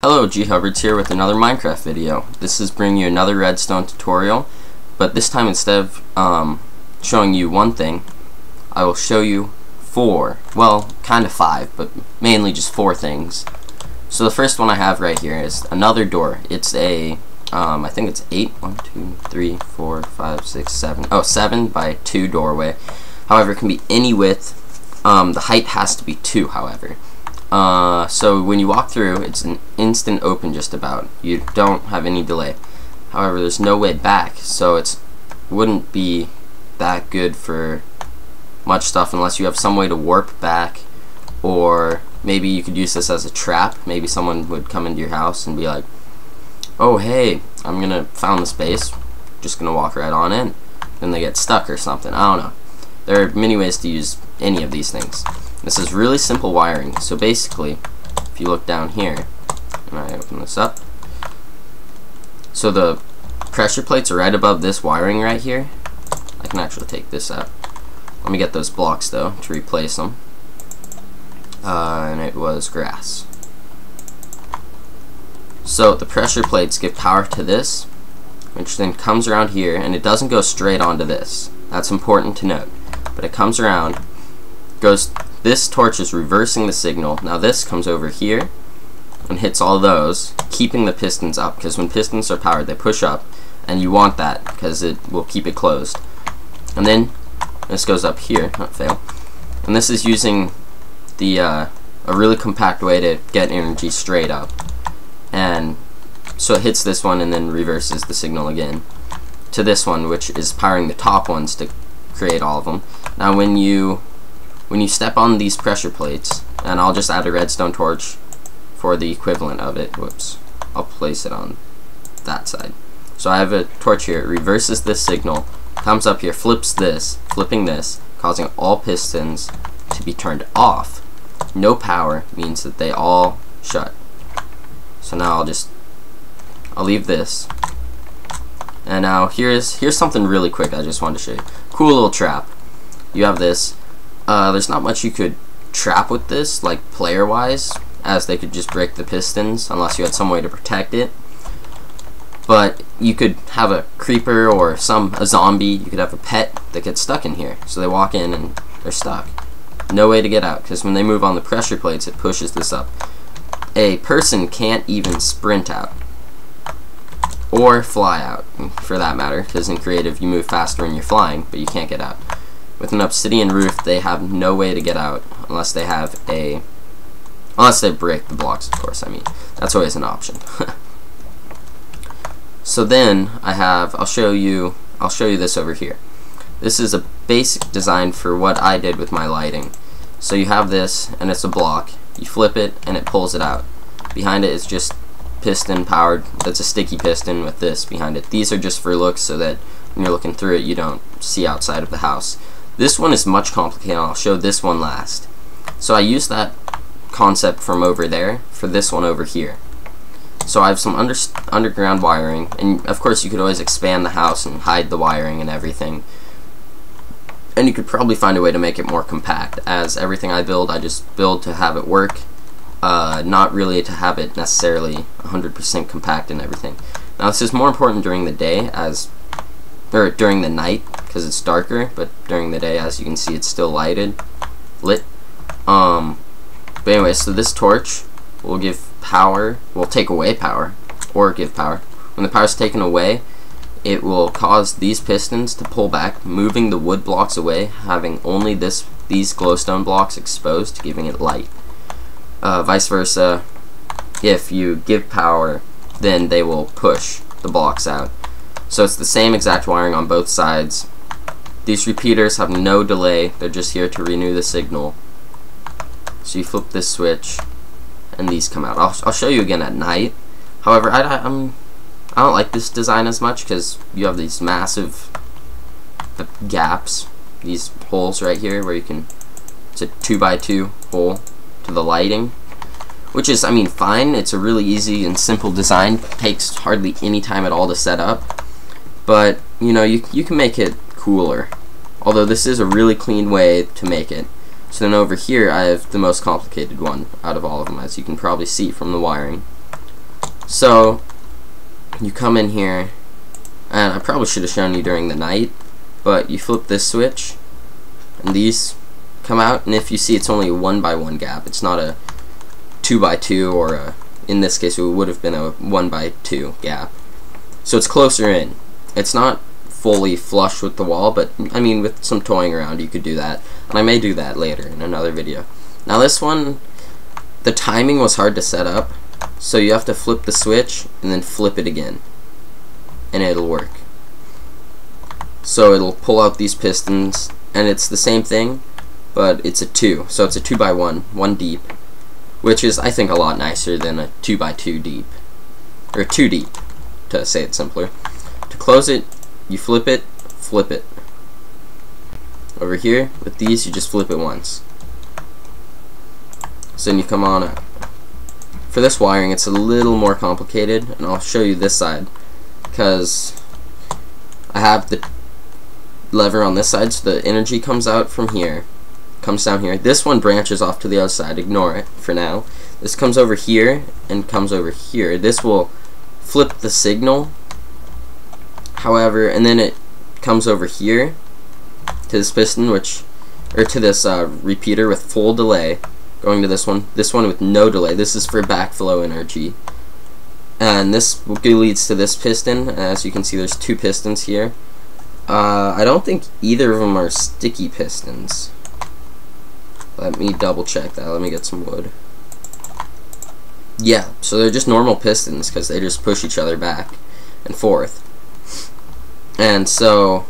Hello, G Hubbard's here with another Minecraft video. This is bringing you another redstone tutorial, but this time instead of showing you one thing, I will show you four, well, kind of five, but mainly just four things. So the first one I have right here is another door. It's a, I think it's 1, 2, 3, 4, 5, 6, 7, oh, 7 by 2 doorway. However, it can be any width. The height has to be 2, however. So when you walk through, it's an instant open just about. You don't have any delay. However, there's no way back, so it wouldn't be that good for much stuff unless you have some way to warp back, or maybe you could use this as a trap. Maybe someone would come into your house and be like, oh hey, I'm gonna found the space, just gonna walk right on in, then they get stuck or something. I don't know. There are many ways to use any of these things. This is really simple wiring. So basically, if you look down here, and I open this up, so the pressure plates are right above this wiring right here. I can actually take this out. Let me get those blocks though to replace them. And it was grass. So the pressure plates give power to this, which then comes around here, and it doesn't go straight onto this. That's important to note. But it comes around, goes. This torch is reversing the signal. Now this comes over here and hits all those, keeping the pistons up, because when pistons are powered, they push up, and you want that because it will keep it closed. And then this goes up here, not fail. And this is using the a really compact way to get energy straight up. And so it hits this one and then reverses the signal again to this one, which is powering the top ones to create all of them. Now when you step on these pressure plates, and I'll just add a redstone torch for the equivalent of it. Whoops. I'll place it on that side. So I have a torch here. It reverses this signal, comes up here, flips this, flipping this, causing all pistons to be turned off. No power means that they all shut. So now I'll leave this. And now here's something really quick I just wanted to show you. Cool little trap. You have this. There's not much you could trap with this, like player-wise, as they could just break the pistons unless you had some way to protect it. But you could have a creeper or a zombie. You could have a pet that gets stuck in here, so they walk in and they're stuck. No way to get out, because when they move on the pressure plates, it pushes this up. A person can't even sprint out or fly out, for that matter, because in creative you move faster when you're flying, but you can't get out. With an obsidian roof, they have no way to get out unless they break the blocks, of course. I mean, that's always an option. So then I'll show you this over here. This is a basic design for what I did with my lighting. So you have this, and it's a block. You flip it, and it pulls it out. Behind it is just piston powered. That's a sticky piston with this behind it. These are just for looks, so that when you're looking through it, you don't see outside of the house. This one is much complicated. I'll show this one last. So I used that concept from over there for this one over here. So I have some underground wiring, and of course you could always expand the house and hide the wiring and everything. And you could probably find a way to make it more compact, as everything I build, I just build to have it work, not really to have it necessarily 100% compact and everything. Now this is more important during the day, or during the night, because it's darker, but during the day, as you can see, it's still lit. But anyway, so this torch will give power, will take away power, or give power. When the power is taken away, it will cause these pistons to pull back, moving the wood blocks away, having only these glowstone blocks exposed, giving it light. Vice versa, if you give power, then they will push the blocks out. So it's the same exact wiring on both sides. These repeaters have no delay, they're just here to renew the signal. So you flip this switch, and these come out. I'll show you again at night. However, I don't like this design as much, because you have these massive gaps, these holes right here, where you can, it's a 2x2 hole to the lighting. Which is, I mean, fine. It's a really easy and simple design. Takes hardly any time at all to set up. But, you know, you can make it cooler. Although this is a really clean way to make it. So then over here I have the most complicated one out of all of them, as you can probably see from the wiring. So you come in here, and I probably should have shown you during the night, but you flip this switch and these come out, and if you see, it's only a 1x1 gap. It's not a 2x2, or in this case it would have been a 1x2 gap. So it's closer in. It's not fully flush with the wall, but I mean, with some toying around you could do that, and I may do that later in another video. Now this one, the timing was hard to set up, so you have to flip the switch and then flip it again, and it'll work. So it'll pull out these pistons, and it's the same thing, but it's a 2, so it's a 2x1, 1 deep, which is, I think, a lot nicer than a 2x2 deep, or 2 deep, to say it simpler. To close it, you flip it. Over here, with these, you just flip it once. So then you come on up. For this wiring, it's a little more complicated, and I'll show you this side, because I have the lever on this side, so the energy comes out from here, comes down here. This one branches off to the other side, ignore it for now. This comes over here and comes over here. This will flip the signal, however, and then it comes over here to this piston, or to this repeater with full delay, going to this one with no delay. This is for backflow energy, and this leads to this piston. As you can see, there's 2 pistons here. I don't think either of them are sticky pistons. Let me double check that. Let me get some wood. Yeah, so they're just normal pistons, because they just push each other back and forth. And so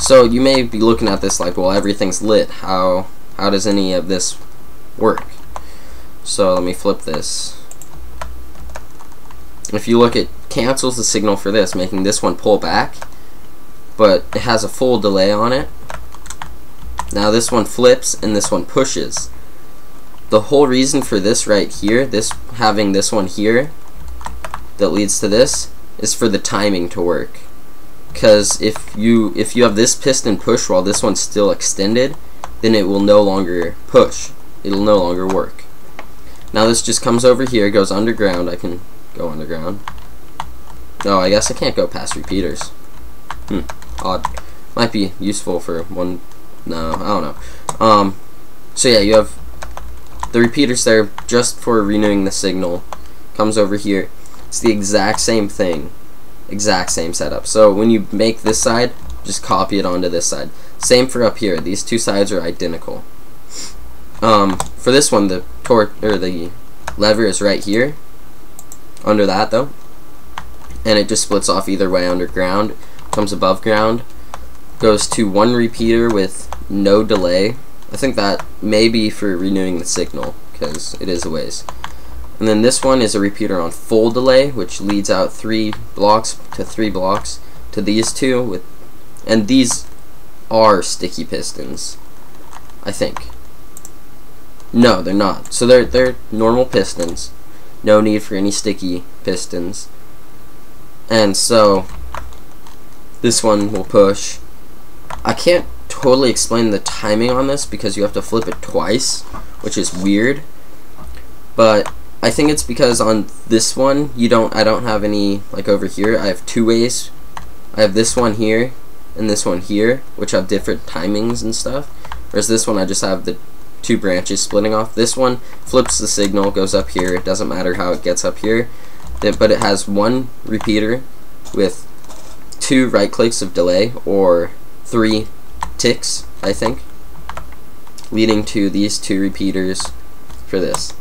you may be looking at this like, well, everything's lit. How does any of this work? So let me flip this. If you look, it cancels the signal for this, making this one pull back, but it has a full delay on it. Now this one flips and this one pushes. The whole reason for this right here, this having this one here that leads to this, is for the timing to work. Because if you have this piston push while this one's still extended, then it will no longer push. It'll no longer work. Now this just comes over here, goes underground. I can go underground. Oh, I guess I can't go past repeaters. Odd. Might be useful for one. No, I don't know. So yeah, you have the repeaters there just for renewing the signal. Comes over here. It's the exact same thing. Exact same setup. So when you make this side, just copy it onto this side. Same for up here. These 2 sides are identical. For this one, the the lever is right here, under that though, and it just splits off either way underground. Comes above ground, goes to 1 repeater with no delay. I think that may be for renewing the signal, because it is a ways. And then this one is a repeater on full delay, which leads out 3 blocks to these 2 and these are sticky pistons, I think. No, they're not. So they're normal pistons. No need for any sticky pistons. And so this one will push. I can't totally explain the timing on this because you have to flip it twice, which is weird. But I think it's because on this one I don't have any, like over here, I have 2 ways. I have this one here and this one here, which have different timings and stuff. Whereas this one I just have the 2 branches splitting off. This one flips the signal, goes up here. It doesn't matter how it gets up here, but it has 1 repeater with 2 right clicks of delay, or 3 ticks, I think, leading to these 2 repeaters for this.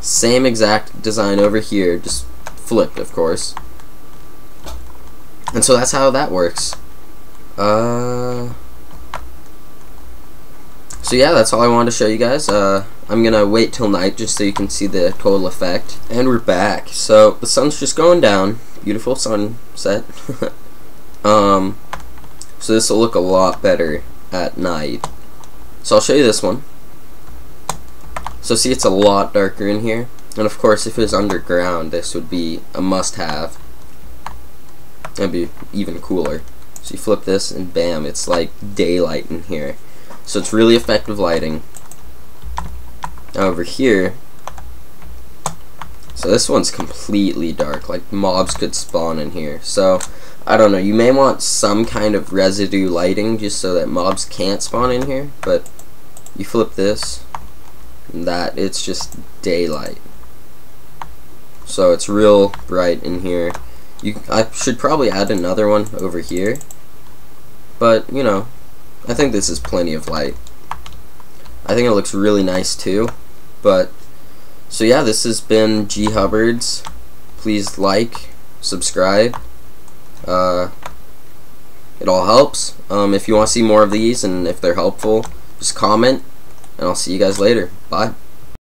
Same exact design over here, just flipped, of course. And so that's how that works. So yeah, that's all I wanted to show you guys. I'm gonna wait till night just so you can see the total effect. And we're back. So the sun's just going down. Beautiful sunset. So this will look a lot better at night. So I'll show you this one. So see, it's a lot darker in here. And of course, if it was underground, this would be a must-have. That'd be even cooler. So you flip this and bam, it's like daylight in here. So it's really effective lighting. Now over here, So this one's completely dark, like mobs could spawn in here. So I don't know, you may want some kind of residue lighting just so that mobs can't spawn in here, but you flip this and that it's just daylight. So it's real bright in here. I should probably add another one over here, but you know, I think this is plenty of light. I think it looks really nice too. But so yeah, this has been G Hubbard's. Please like, subscribe. It all helps. If you want to see more of these and if they're helpful, just comment, and I'll see you guys later. Bye.